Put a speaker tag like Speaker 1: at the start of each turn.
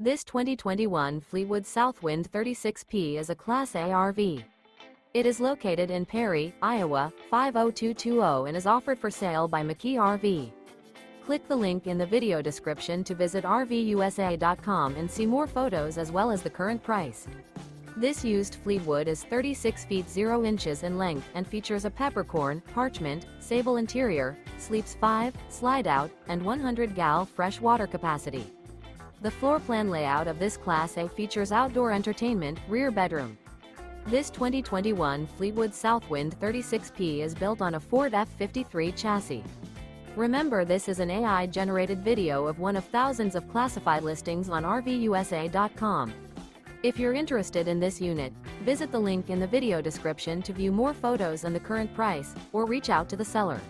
Speaker 1: This 2021 Fleetwood Southwind 36P is a Class A RV. It is located in Perry, Iowa, 50220 and is offered for sale by McKee RV. Click the link in the video description to visit RVUSA.com and see more photos as well as the current price. This used Fleetwood is 36 feet 0 inches in length and features a Peppercorn, Parchment, Sable interior, sleeps 5, Slideout, and 100 gal fresh water capacity. The floor plan layout of this Class A features outdoor entertainment, rear bedroom. This 2021 Fleetwood Southwind 36P is built on a Ford F-53 chassis. Remember, this is an AI-generated video of one of thousands of classified listings on RVUSA.com. If you're interested in this unit, visit the link in the video description to view more photos and the current price, or reach out to the seller.